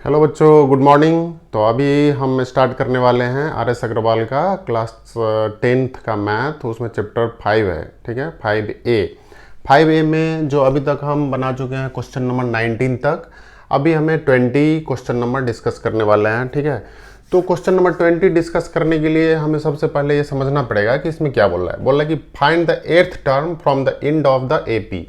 Hello बच्चों, good morning. तो अभी हम स्टार्ट करने वाले हैं RS अग्रवाल का क्लास 10th का मैथ। उसमें चैप्टर 5 है, ठीक है, 5A में जो अभी तक हम बना चुके हैं क्वेश्चन नंबर 19 तक। अभी हमें 20 क्वेश्चन नंबर डिस्कस करने वाले हैं, ठीक है। तो क्वेश्चन नंबर 20 डिस्कस करने के लिए हमें सबसे पहले ये समझना पड़ेगा कि इसमें क्या बोल रहा है। बोल रहा है कि find the 8th term from the end of the AP।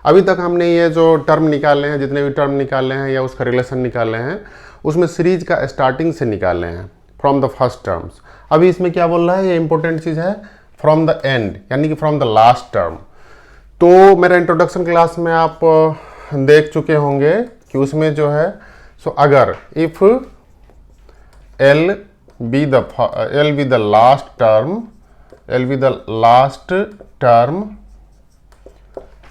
अभी तक हमने ये जो टर्म निकाले हैं, जितने भी टर्म निकाले हैं या उसका रिलेशन निकाले हैं, उसमें सीरीज का स्टार्टिंग से निकाले हैं, फ्रॉम द फर्स्ट टर्म्स। अभी इसमें क्या बोल रहा है, ये इंपॉर्टेंट चीज़ है, फ्रॉम द एंड, यानी कि फ्रॉम द लास्ट टर्म। तो मेरा इंट्रोडक्शन क्लास में आप देख चुके होंगे कि उसमें जो है अगर if L be the last term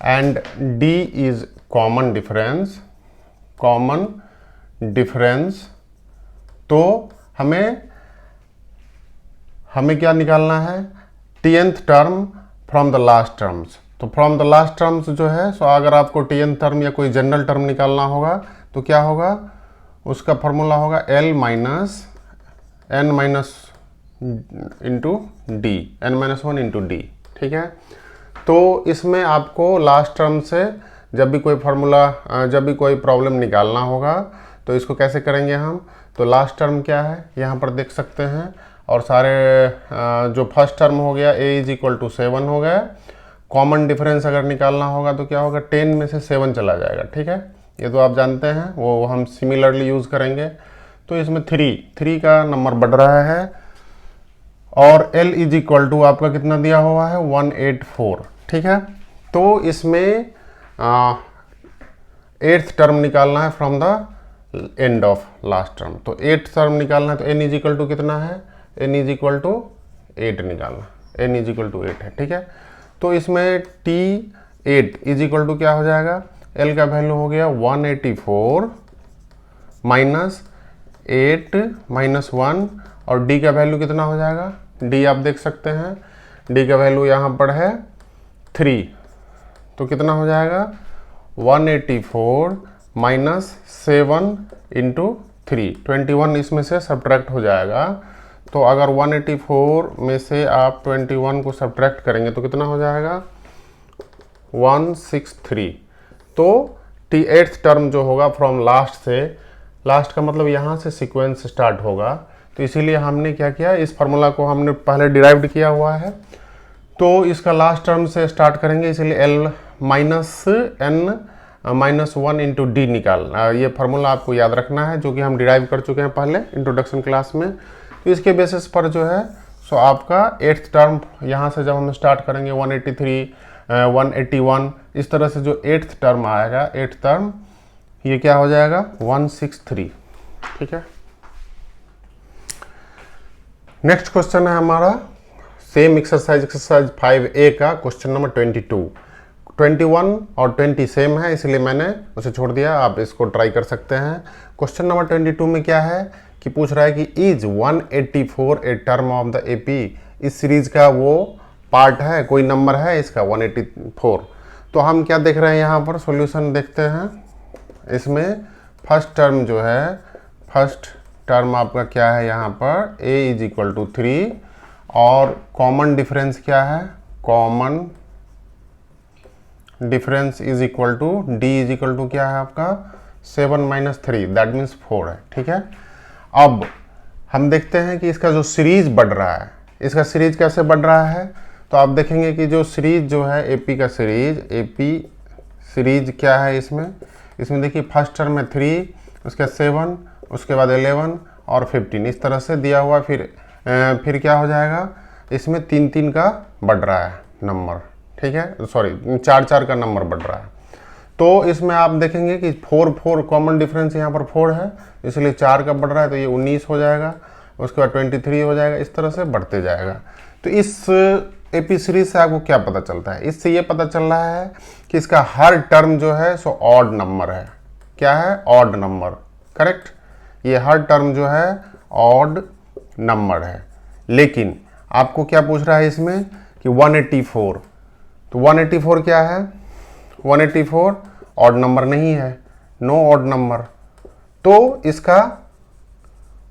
and D is common difference, तो हमें क्या निकालना है, 10th term from the last terms. तो फ्रॉम द लास्ट टर्म्स जो है अगर आपको 10th टर्म या कोई जनरल टर्म निकालना होगा तो क्या होगा, उसका फॉर्मूला होगा L minus n minus into D, n-1 into D, ठीक है। तो इसमें आपको लास्ट टर्म से जब भी कोई प्रॉब्लम निकालना होगा तो इसको कैसे करेंगे हम। तो लास्ट टर्म क्या है यहाँ पर देख सकते हैं, और सारे जो फर्स्ट टर्म हो गया a इज इक्वल टू 7 हो गया। कॉमन डिफरेंस अगर निकालना होगा तो क्या होगा, 10 में से 7 चला जाएगा, ठीक है। ये तो आप जानते हैं, वो हम सिमिलरली यूज़ करेंगे। तो इसमें 3 का नंबर बढ़ रहा है, और L इज इक्वल टू आपका कितना दिया हुआ है, 184, ठीक है। तो इसमें 8th टर्म निकालना है from the end of last term. तो 8th टर्म निकालना है, तो n इज इक्वल टू कितना है, n इज इक्वल टू 8 निकालना, n इज इक्वल टू 8 है, ठीक है। तो इसमें T8 इज इक्वल टू क्या हो जाएगा, L का वैल्यू हो गया 184 माइनस 8 माइनस 1, और D का वैल्यू कितना हो जाएगा, D आप देख सकते हैं, D का वैल्यू यहाँ पर है 3। तो कितना हो जाएगा, 184 माइनस 7 इंटू 3, 21 इसमें से सब्ट्रैक्ट हो जाएगा। तो अगर 184 में से आप 21 को सब्ट्रैक्ट करेंगे तो कितना हो जाएगा, 163। तो T8th टर्म जो होगा फ्रॉम लास्ट से, लास्ट का मतलब यहाँ से सीक्वेंस स्टार्ट होगा। तो इसीलिए हमने क्या किया, इस फार्मूला को हमने पहले डिराइव्ड किया हुआ है। तो इसका लास्ट टर्म से स्टार्ट करेंगे, इसलिए L minus n-1 into D निकालना। ये फार्मूला आपको याद रखना है, जो कि हम डिराइव कर चुके हैं पहले इंट्रोडक्शन क्लास में। तो इसके बेसिस पर जो है आपका 8th टर्म यहाँ से जब हम स्टार्ट करेंगे 183, 181, इस तरह से जो 8th टर्म आएगा, 8th टर्म ये क्या हो जाएगा, 163, ठीक है। नेक्स्ट क्वेश्चन है हमारा सेम एक्सरसाइज 5A का क्वेश्चन नंबर 22। 21 और 20 सेम है, इसलिए मैंने उसे छोड़ दिया, आप इसको ट्राई कर सकते हैं। क्वेश्चन नंबर 22 में क्या है कि पूछ रहा है कि is 184 A term of the AP। इस सीरीज का वो पार्ट है, कोई नंबर है इसका 184। तो हम क्या देख रहे हैं यहाँ पर, सॉल्यूशन देखते हैं। इसमें फर्स्ट टर्म जो है, फर्स्ट टर्म आपका क्या है यहाँ पर, a इज इक्वल टू 3, और कॉमन डिफरेंस क्या है, common difference is equal to d is equal to क्या है आपका 7 माइनस 3, दैट मीन्स 4 है, ठीक है। अब हम देखते हैं कि इसका जो सीरीज बढ़ रहा है, इसका सीरीज कैसे बढ़ रहा है। तो आप देखेंगे कि जो सीरीज जो है AP का AP सीरीज क्या है, इसमें देखिए फर्स्ट टर्म में 3, उसके बाद 7, उसके बाद 11 और 15, इस तरह से दिया हुआ। फिर क्या हो जाएगा, इसमें 3 का बढ़ रहा है नंबर, ठीक है, सॉरी 4 का नंबर बढ़ रहा है। तो इसमें आप देखेंगे कि 4 कॉमन डिफरेंस यहाँ पर 4 है, इसलिए 4 का बढ़ रहा है, तो ये 19 हो जाएगा, उसके बाद 23 हो जाएगा, इस तरह से बढ़ते जाएगा। तो इस AP सीरीज से आपको क्या पता चलता है, इससे ये पता चल रहा है कि इसका हर टर्म जो है ऑड नंबर है। क्या है, ऑड नंबर, करेक्ट। ये हर टर्म जो है ऑड नंबर है। लेकिन आपको क्या पूछ रहा है इसमें कि 184, तो 184 क्या है, 184 ऑड नंबर नहीं है, नो ऑड नंबर। तो इसका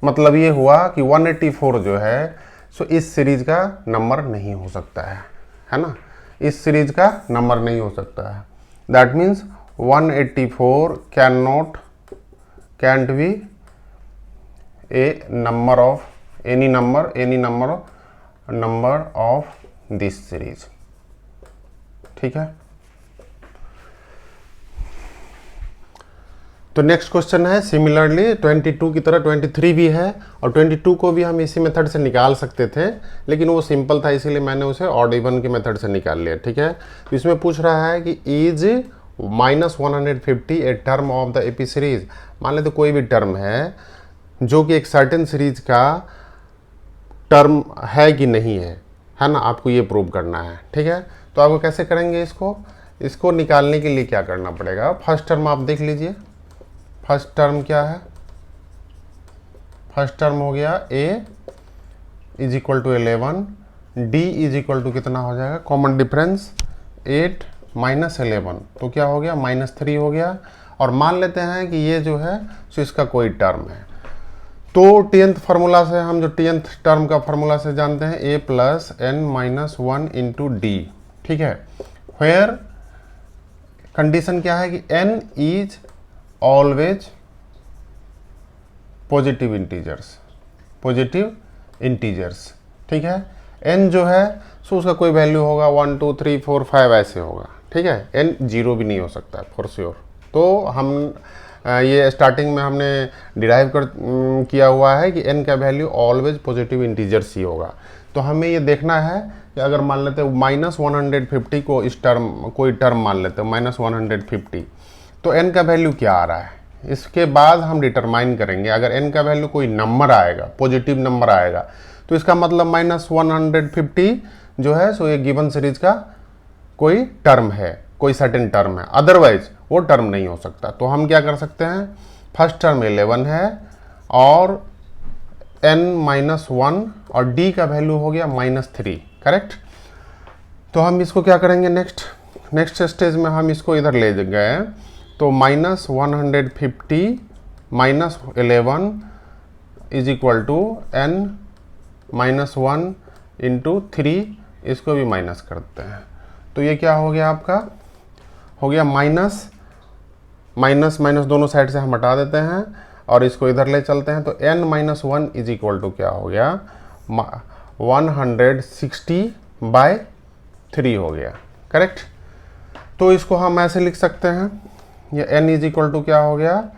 मतलब ये हुआ कि 184 जो है सो इस सीरीज का नंबर नहीं हो सकता है ना, इस सीरीज का नंबर नहीं हो सकता है। That means 184 cantt be A number of any number of this series. ठीक है, तो नेक्स्ट क्वेश्चन है सिमिलरली 22 की तरह 23 भी है, और 22 को भी हम इसी मेथड से निकाल सकते थे, लेकिन वो सिंपल था इसीलिए मैंने उसे ऑड इवन के मेथड से निकाल लिया। ठीक है, तो इसमें पूछ रहा है कि is -150 A term of the AP series. मान लेते कोई भी टर्म है जो कि एक सर्टेन सीरीज का टर्म है कि नहीं है ना, आपको ये प्रूव करना है। ठीक है, तो आपको कैसे करेंगे इसको निकालने के लिए क्या करना पड़ेगा। फर्स्ट टर्म आप देख लीजिए, फर्स्ट टर्म क्या है, फर्स्ट टर्म हो गया a is equal to 11, d is equal to कितना हो जाएगा, कॉमन डिफरेंस 8 माइनस 11, तो क्या हो गया -3 हो गया। और मान लेते हैं कि ये जो है सो इसका कोई टर्म है, तो 10th फार्मूला से हम जो 10th टर्म का फार्मूला से जानते हैं a plus n minus 1 into D. ठीक है, वेयर कंडीशन क्या है कि n is always positive integers. ठीक है, n जो है सो उसका कोई वैल्यू होगा 1 2 3 4 5 ऐसे होगा। ठीक है, n 0 भी नहीं हो सकता है फॉर श्योर। तो हम ये स्टार्टिंग में हमने डिराइव किया हुआ है कि n का वैल्यू ऑलवेज पॉजिटिव इंटीजर्स ही होगा। तो हमें ये देखना है कि अगर मान लेते हैं -150 को इस टर्म कोई टर्म मान लेते हैं -150, तो n का वैल्यू क्या आ रहा है, इसके बाद हम डिटरमाइन करेंगे। अगर n का वैल्यू कोई नंबर आएगा, पॉजिटिव नंबर आएगा, तो इसका मतलब -150 जो है सो ये गिवन सीरीज का कोई टर्म है, कोई सर्टेन टर्म है, अदरवाइज वो टर्म नहीं हो सकता। तो हम क्या कर सकते हैं, फर्स्ट टर्म 11 है और n-1 और d का वैल्यू हो गया -3, करेक्ट। तो हम इसको क्या करेंगे, नेक्स्ट स्टेज में हम इसको इधर ले गए, तो -150 minus 11 is equal to n-1 into 3, इसको भी माइनस करते हैं। तो ये क्या हो गया, आपका हो गया माइनस दोनों साइड से हम हटा देते हैं और इसको इधर ले चलते हैं। तो n-1 इज इक्वल टू क्या हो गया, 160/3 हो गया, करेक्ट। तो इसको हम ऐसे लिख सकते हैं, ये n इज इक्वल टू क्या हो गया,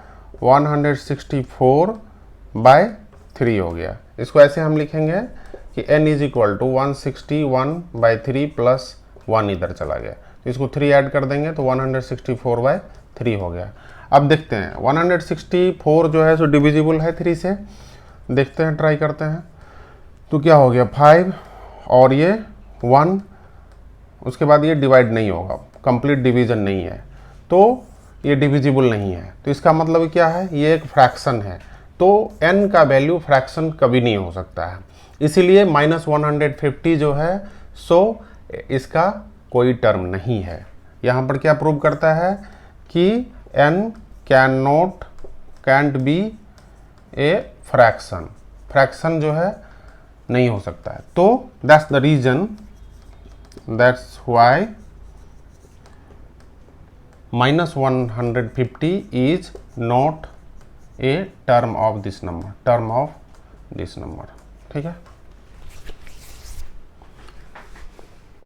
164/3 हो गया। इसको ऐसे हम लिखेंगे कि n is equal to 161/3 plus 1 इधर चला गया, तो इसको 3 ऐड कर देंगे तो 164/3 हो गया। अब देखते हैं 164 जो है सो डिविजिबल है 3 से, देखते हैं, ट्राई करते हैं। तो क्या हो गया 5 और ये 1, उसके बाद ये डिवाइड नहीं होगा, कंप्लीट डिवीजन नहीं है, तो ये डिविजिबल नहीं है। तो इसका मतलब क्या है, ये एक फ्रैक्शन है, तो n का वैल्यू फ्रैक्शन कभी नहीं हो सकता है, इसीलिए -150 जो है सो इसका कोई टर्म नहीं है। यहाँ पर क्या प्रूव करता है कि n can't be a fraction जो है नहीं हो सकता है। तो that's the reason, that's why -150 is not a term of this number, ठीक है।